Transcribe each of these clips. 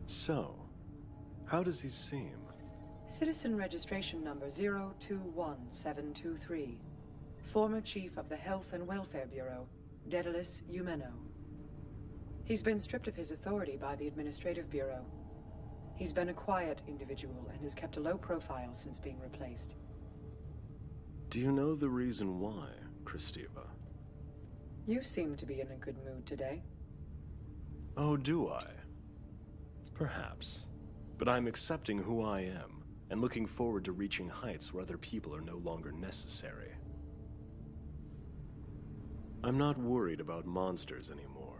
So, how does he seem? Citizen registration number 021723. Former Chief of the Health and Welfare Bureau, Daedalus Eumeno. He's been stripped of his authority by the Administrative Bureau. He's been a quiet individual and has kept a low profile since being replaced. Do you know the reason why, Christiva? You seem to be in a good mood today. Oh, do I? Perhaps. But I'm accepting who I am, and looking forward to reaching heights where other people are no longer necessary. I'm not worried about monsters anymore.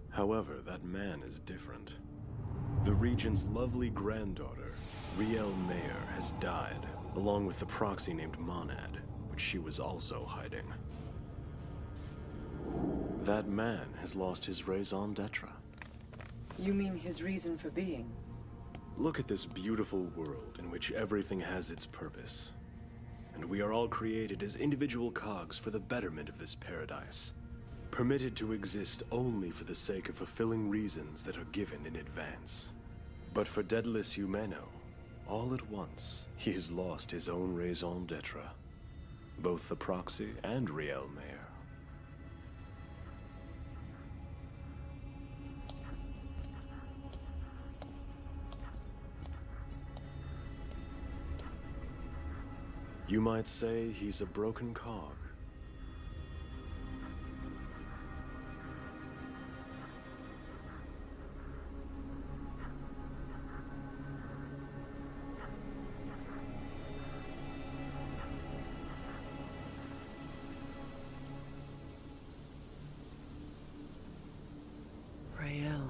However, that man is different. The Regent's lovely granddaughter, Riel Mayer, has died, along with the proxy named Monad, which she was also hiding. That man has lost his raison d'etre. You mean his reason for being? Look at this beautiful world in which everything has its purpose. And we are all created as individual cogs for the betterment of this paradise, permitted to exist only for the sake of fulfilling reasons that are given in advance. But for Daedalus Eumeno, all at once, he has lost his own raison d'etre, both the proxy and Riel Mayer. You might say he's a broken cog. Rael.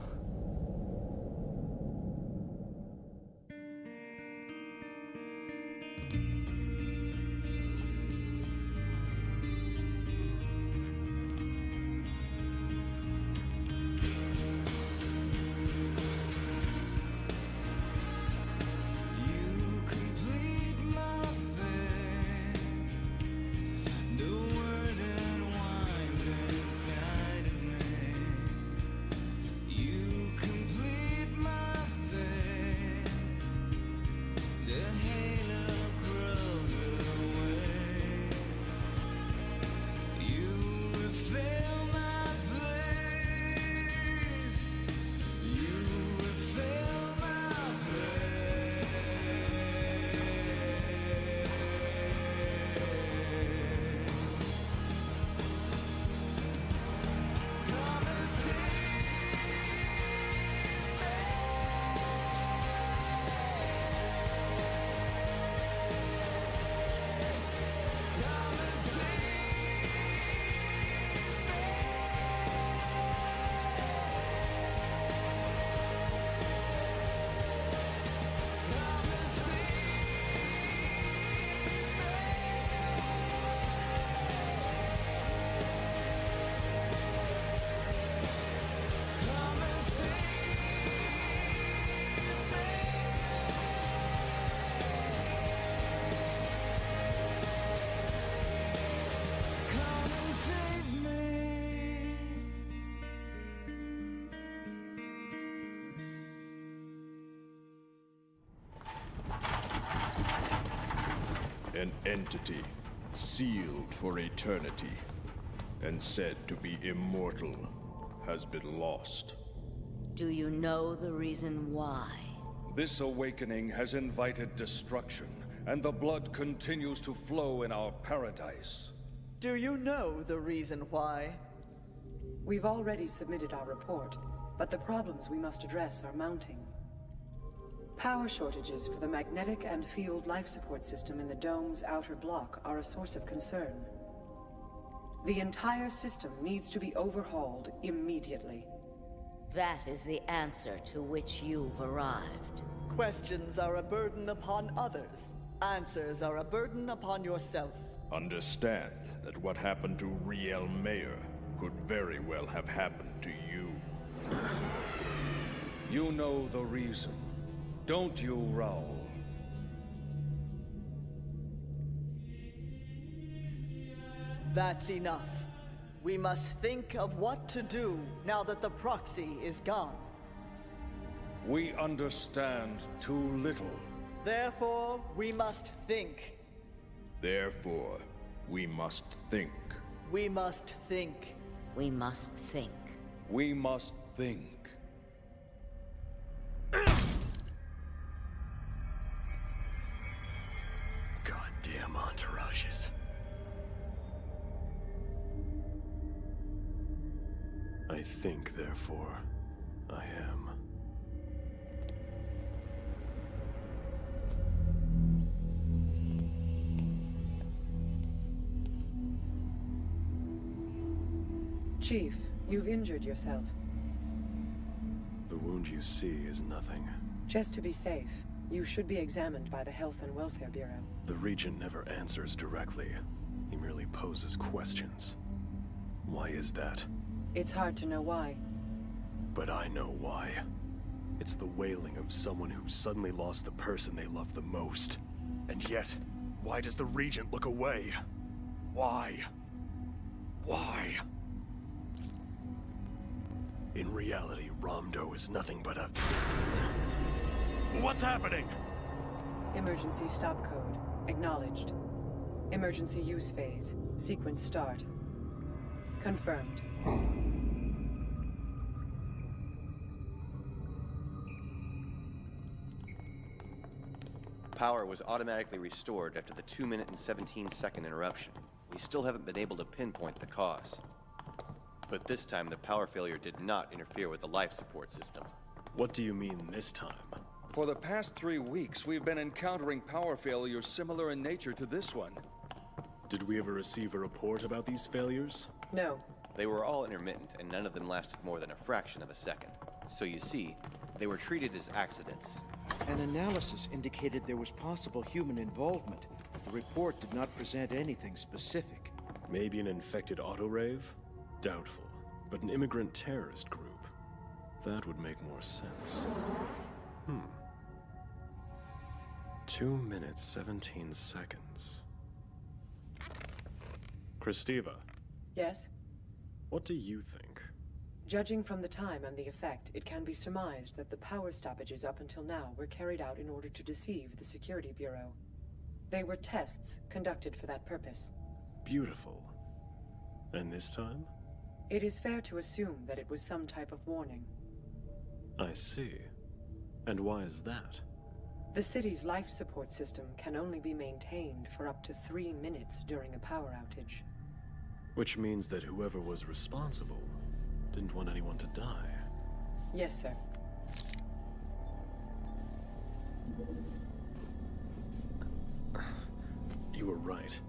An entity sealed for eternity and said to be immortal has been lost. Do you know the reason why? This awakening has invited destruction, and the blood continues to flow in our paradise. Do you know the reason why? We've already submitted our report, but the problems we must address are mounting. Power shortages for the magnetic and field life support system in the dome's outer block are a source of concern. The entire system needs to be overhauled immediately. That is the answer to which you've arrived. Questions are a burden upon others. Answers are a burden upon yourself. Understand that what happened to Riel Mayer could very well have happened to you. You know the reason, don't you, Raoul? That's enough. We must think of what to do now that the proxy is gone. We understand too little. Therefore, we must think. Therefore, we must think. We must think. We must think. We must think. Goddamn entourages. I think, therefore, I am. Chief, you've injured yourself. The wound you see is nothing. Just to be safe, you should be examined by the Health and Welfare Bureau. The Regent never answers directly. He merely poses questions. Why is that? It's hard to know why. But I know why. It's the wailing of someone who suddenly lost the person they love the most. And yet, why does the Regent look away? Why? Why? In reality, Ramdo is nothing but a... What's happening? Emergency stop code. Acknowledged. Emergency use phase. Sequence start. Confirmed. Power was automatically restored after the 2-minute and 17-second interruption. We still haven't been able to pinpoint the cause. But this time, the power failure did not interfere with the life support system. What do you mean this time? For the past 3 weeks, we've been encountering power failures similar in nature to this one. Did we ever receive a report about these failures? No. They were all intermittent, and none of them lasted more than a fraction of a second. So you see, they were treated as accidents. An analysis indicated there was possible human involvement. The report did not present anything specific. Maybe an infected autorave? Doubtful. But an immigrant terrorist group? That would make more sense. 2 minutes, 17 seconds. Christiva, Yes? what do you think? Judging from the time and the effect, it can be surmised that the power stoppages up until now were carried out in order to deceive the Security Bureau. They were tests conducted for that purpose. Beautiful. And this time? It is fair to assume that it was some type of warning. I see. And why is that? The city's life support system can only be maintained for up to 3 minutes during a power outage. Which means that whoever was responsible didn't want anyone to die. Yes, sir. You were right.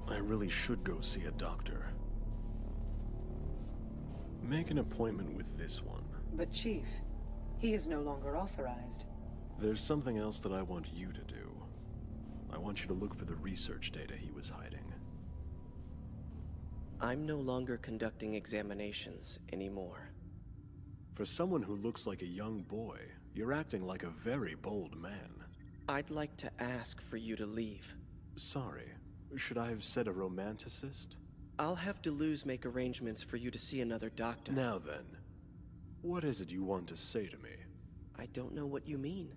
I really should go see a doctor. Make an appointment with this one. But Chief, he is no longer authorized. There's something else that I want you to do. I want you to look for the research data he was hiding. I'm no longer conducting examinations anymore. For someone who looks like a young boy, you're acting like a very bold man. I'd like to ask for you to leave. Sorry. Should I have said a romanticist? I'll have Deleuze make arrangements for you to see another doctor. Now then, what is it you want to say to me? I don't know what you mean.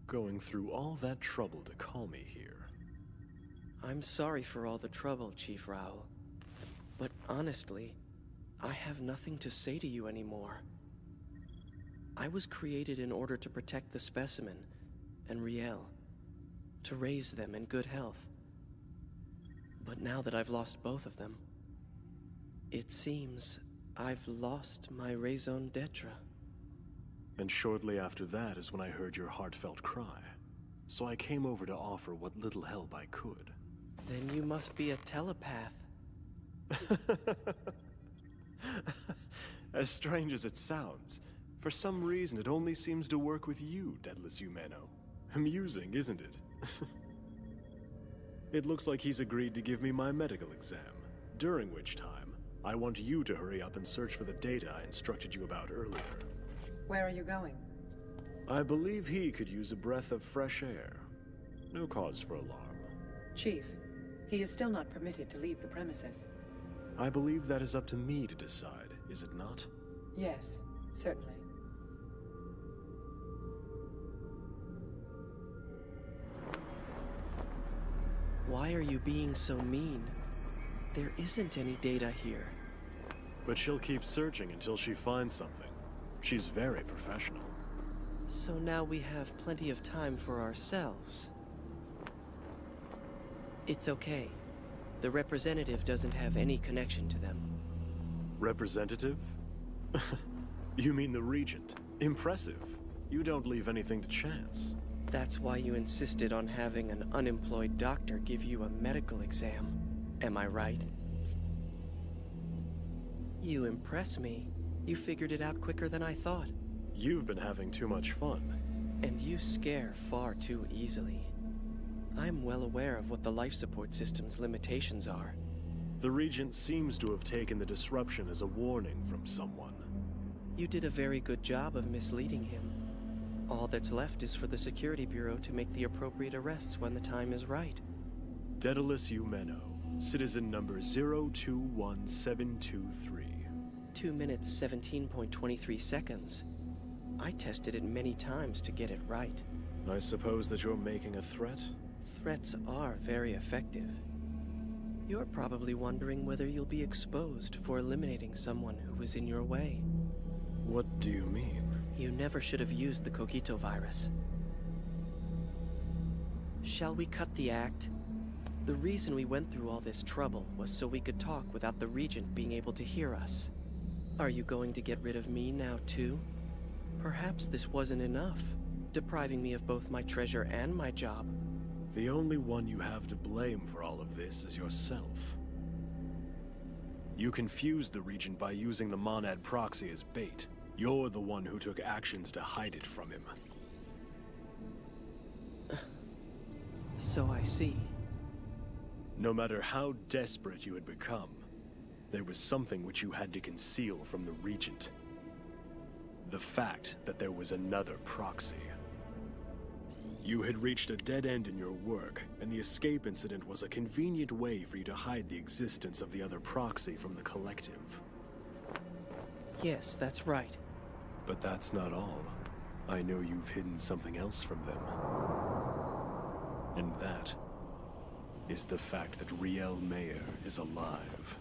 Going through all that trouble to call me here. I'm sorry for all the trouble, Chief Raoul. But honestly, I have nothing to say to you anymore. I was created in order to protect the specimen and Riel, to raise them in good health. But now that I've lost both of them, it seems I've lost my raison d'etre. And shortly after that is when I heard your heartfelt cry. So I came over to offer what little help I could. Then you must be a telepath. As strange as it sounds, for some reason it only seems to work with you, Deadless Humano. Amusing, isn't it? It looks like he's agreed to give me my medical exam, during which time I want you to hurry up and search for the data I instructed you about earlier. Where are you going? I believe he could use a breath of fresh air. No cause for alarm. Chief, he is still not permitted to leave the premises. I believe that is up to me to decide, is it not? Yes, certainly. Why are you being so mean? There isn't any data here. But she'll keep searching until she finds something. She's very professional. So now we have plenty of time for ourselves. It's okay. The representative doesn't have any connection to them. Representative? You mean the Regent? Impressive. You don't leave anything to chance. That's why you insisted on having an unemployed doctor give you a medical exam. Am I right? You impress me. You figured it out quicker than I thought. You've been having too much fun. And you scare far too easily. I'm well aware of what the life support system's limitations are. The Regent seems to have taken the disruption as a warning from someone. You did a very good job of misleading him. All that's left is for the Security Bureau to make the appropriate arrests when the time is right. Daedalus Eumeno, citizen number 021723. 2 minutes, 17.23 seconds. I tested it many times to get it right. I suppose that you're making a threat? Threats are very effective. You're probably wondering whether you'll be exposed for eliminating someone who was in your way. What do you mean? You never should have used the Cogito virus. Shall we cut the act? The reason we went through all this trouble was so we could talk without the Regent being able to hear us. Are you going to get rid of me now too? Perhaps this wasn't enough, depriving me of both my treasure and my job. The only one you have to blame for all of this is yourself. You confused the Regent by using the Monad proxy as bait. You're the one who took actions to hide it from him. So I see. No matter how desperate you had become, there was something which you had to conceal from the Regent. The fact that there was another proxy. You had reached a dead end in your work, and the escape incident was a convenient way for you to hide the existence of the other proxy from the collective. Yes, that's right. But that's not all. I know you've hidden something else from them. And that is the fact that Riel Mayer is alive.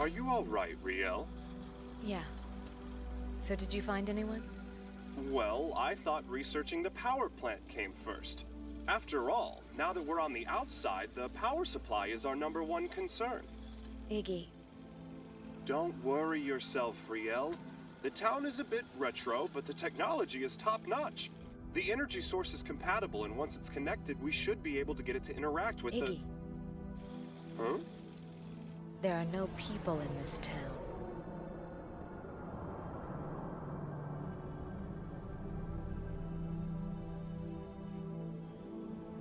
Are you all right, Riel? Yeah. So did you find anyone? Well, I thought researching the power plant came first. After all, now that we're on the outside, the power supply is our #1 concern. Iggy. Don't worry yourself, Riel. The town is a bit retro, but the technology is top-notch. The energy source is compatible, and once it's connected, we should be able to get it to interact with Iggy. the... Huh? There are no people in this town.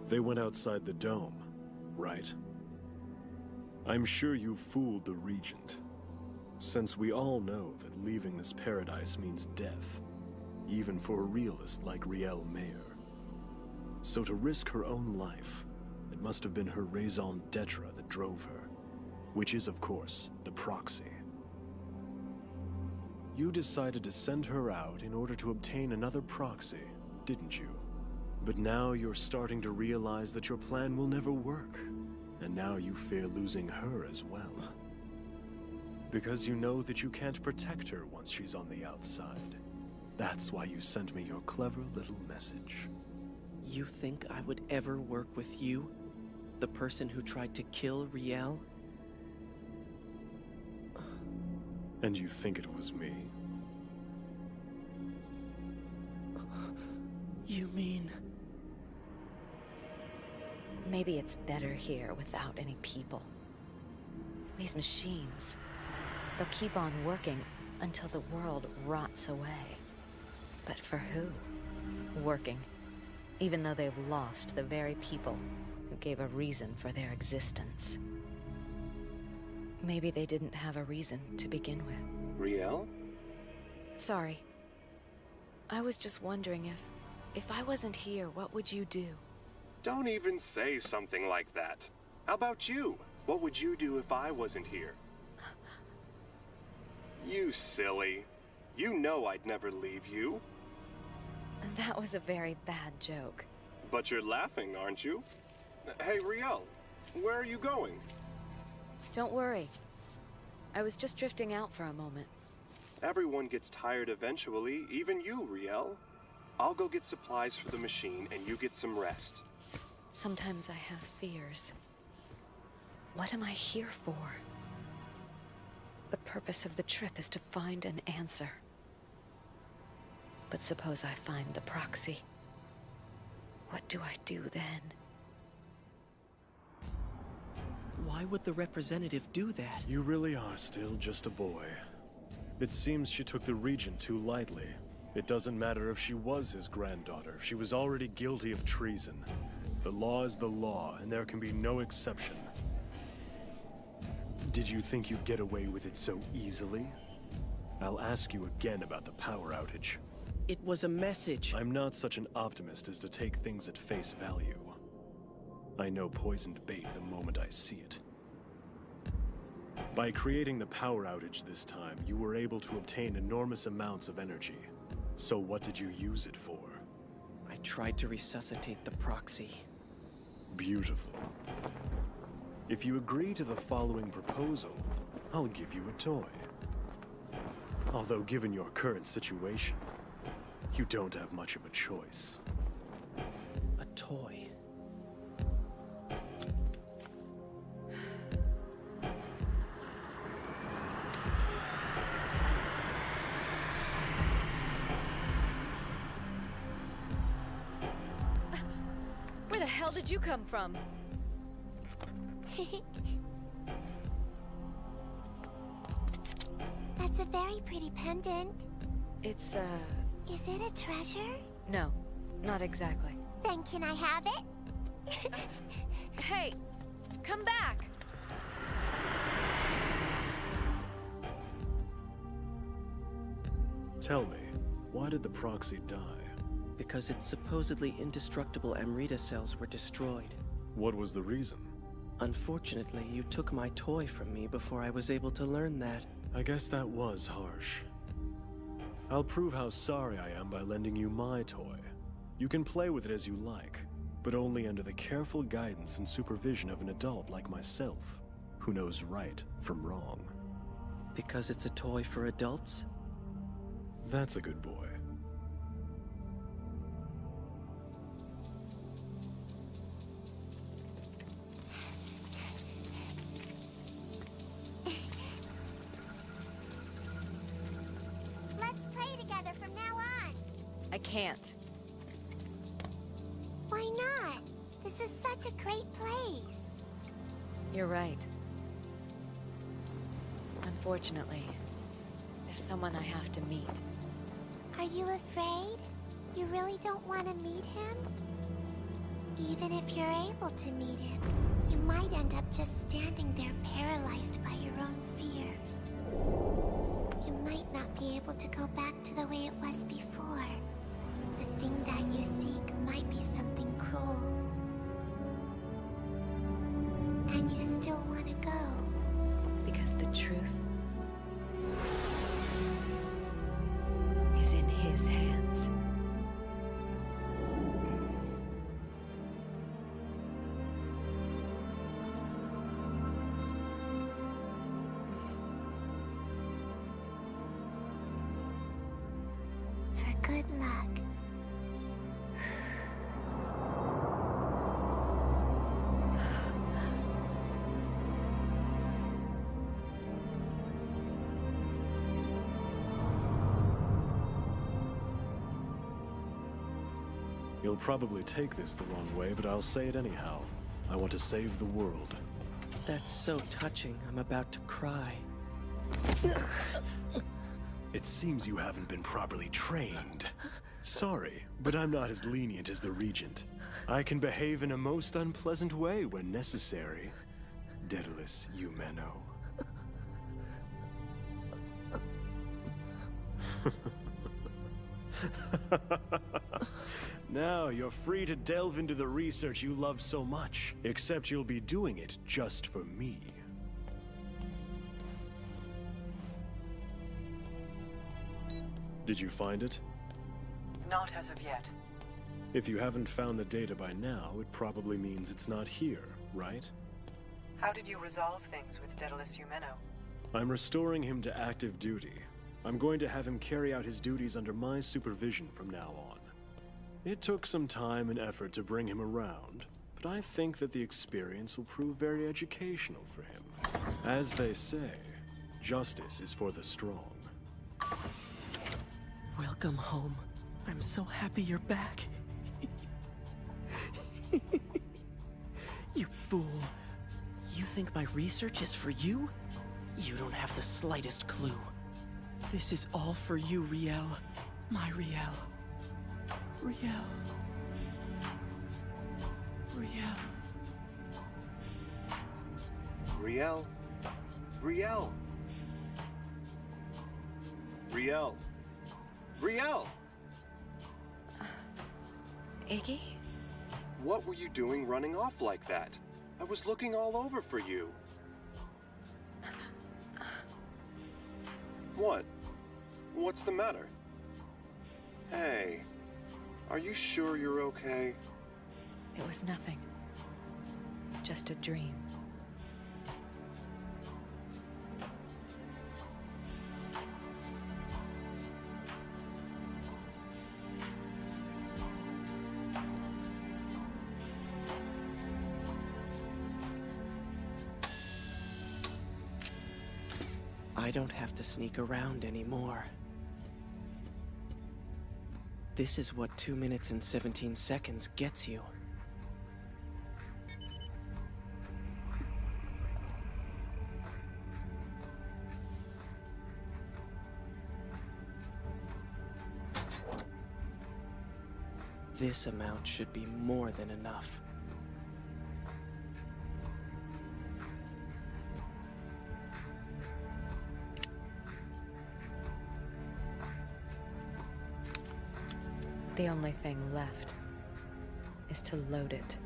They went outside the dome, right? I'm sure you fooled the Regent, since we all know that leaving this paradise means death, even for a realist like Riel Mayer. So to risk her own life, it must have been her raison d'etre that drove her, which is, of course, the proxy. You decided to send her out in order to obtain another proxy, didn't you? But now you're starting to realize that your plan will never work, and now you fear losing her as well. Because you know that you can't protect her once she's on the outside. That's why you sent me your clever little message. You think I would ever work with you? The person who tried to kill Riel? And you think it was me? You mean... Maybe it's better here without any people. These machines, they'll keep on working until the world rots away. But for who? Working, even though they've lost the very people who gave a reason for their existence. Maybe they didn't have a reason to begin with. Riel? Sorry. I was just wondering if I wasn't here, what would you do? Don't even say something like that. How about you? What would you do if I wasn't here? You silly. You know I'd never leave you. That was a very bad joke. But you're laughing, aren't you? Hey, Riel, where are you going? Don't worry. I was just drifting out for a moment. Everyone gets tired eventually, even you, Riel. I'll go get supplies for the machine, and you get some rest. Sometimes I have fears. What am I here for? The purpose of the trip is to find an answer. But suppose I find the proxy. What do I do then? Why would the representative do that? You really are still just a boy. It seems she took the Regent too lightly. It doesn't matter if she was his granddaughter. She was already guilty of treason. The law is the law, and there can be no exception. Did you think you'd get away with it so easily? I'll ask you again about the power outage. It was a message. I'm not such an optimist as to take things at face value. I know poisoned bait the moment I see it. By creating the power outage this time, you were able to obtain enormous amounts of energy. So what did you use it for? I tried to resuscitate the proxy. Beautiful. If you agree to the following proposal, I'll give you a toy. Although given your current situation, you don't have much of a choice. A toy. Where the hell did you come from? That's a very pretty pendant. It's, Is it a treasure? no, not exactly. Then can I have it? Hey, come back! Tell me, why did the proxy die? Because its supposedly indestructible Amrita cells were destroyed. What was the reason? Unfortunately, you took my toy from me before I was able to learn that. I guess that was harsh. I'll prove how sorry I am by lending you my toy. You can play with it as you like, but only under the careful guidance and supervision of an adult like myself, who knows right from wrong. Because it's a toy for adults? That's a good boy. Let's play together from now on. I can't. Why not? This is such a great place. You're right. Unfortunately, there's someone I have to meet. Are you afraid? You really don't want to meet him? Even if you're able to meet him, you might end up just standing there paralyzed by your own fears. You might not be able to go back to the way it was before. The thing that you seek might be something cruel. And you still want to go. Because the truth is in his hands. For good luck. You'll probably take this the wrong way, but I'll say it anyhow. I want to save the world. That's so touching, I'm about to cry. It seems you haven't been properly trained. Sorry, but I'm not as lenient as the Regent. I can behave in a most unpleasant way when necessary. Daedalus Eumeno. Now, you're free to delve into the research you love so much, except you'll be doing it just for me. Did you find it? Not as of yet. If you haven't found the data by now, it probably means it's not here, right? How did you resolve things with Daedalus Eumeno? I'm restoring him to active duty. I'm going to have him carry out his duties under my supervision from now on. It took some time and effort to bring him around, but I think that the experience will prove very educational for him. As they say, justice is for the strong. Welcome home. I'm so happy you're back. You fool. You think my research is for you? You don't have the slightest clue. This is all for you, Riel. My Riel. Riel. Riel. Riel. Riel. Riel. Riel! Iggy? What were you doing running off like that? I was looking all over for you. What? What's the matter? Hey, are you sure you're okay? It was nothing. Just a dream. I don't have to sneak around anymore. This is what 2 minutes and 17 seconds gets you. This amount should be more than enough. The only thing left is to load it.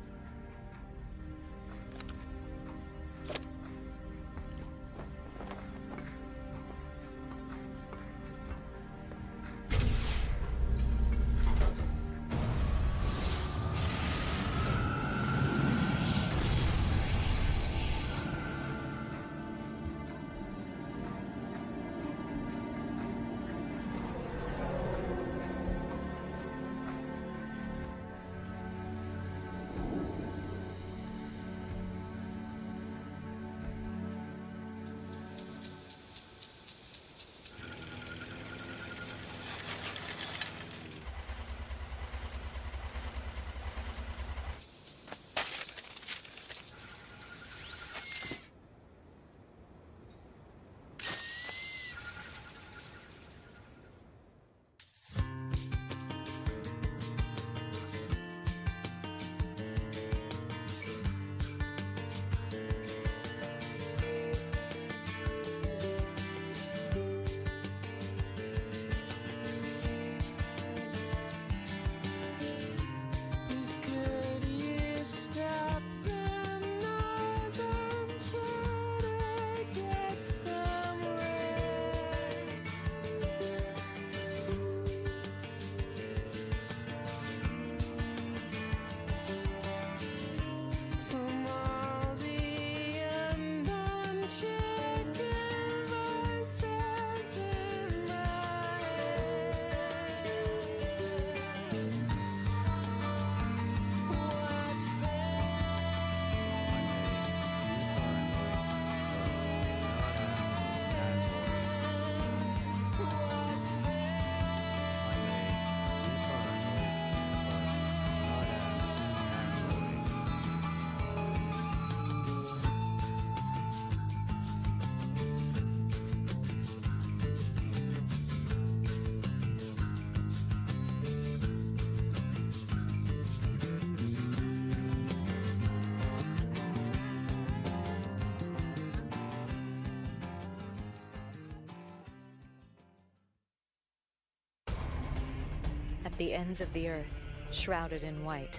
The ends of the earth, shrouded in white,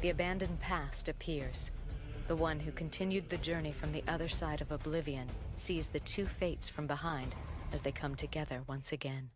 the abandoned past appears. The one who continued the journey from the other side of oblivion sees the two fates from behind as they come together once again.